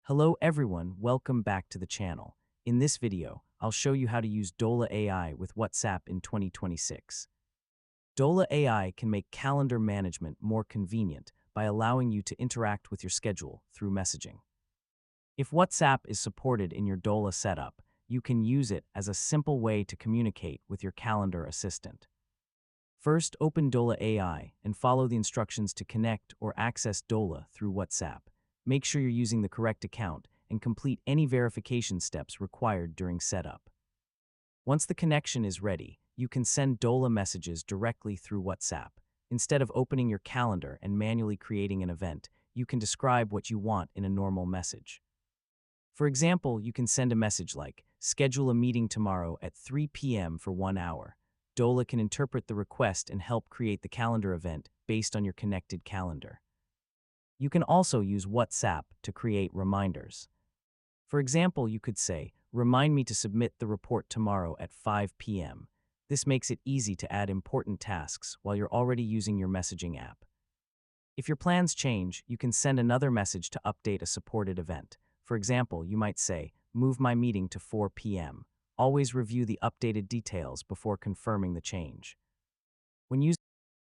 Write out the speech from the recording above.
Hello everyone, welcome back to the channel. In this video, I'll show you how to use Dola AI with WhatsApp in 2026. Dola AI can make calendar management more convenient by allowing you to interact with your schedule through messaging. If WhatsApp is supported in your Dola setup, you can use it as a simple way to communicate with your calendar assistant. First, open Dola AI and follow the instructions to connect or access Dola through WhatsApp. Make sure you're using the correct account and complete any verification steps required during setup. Once the connection is ready, you can send Dola messages directly through WhatsApp. Instead of opening your calendar and manually creating an event, you can describe what you want in a normal message. For example, you can send a message like, "Schedule a meeting tomorrow at 3 p.m. for 1 hour." Dola can interpret the request and help create the calendar event based on your connected calendar. You can also use WhatsApp to create reminders. For example, you could say, "Remind me to submit the report tomorrow at 5 p.m." This makes it easy to add important tasks while you're already using your messaging app. If your plans change, you can send another message to update a supported event. For example, you might say, "Move my meeting to 4 p.m." Always review the updated details before confirming the change. When using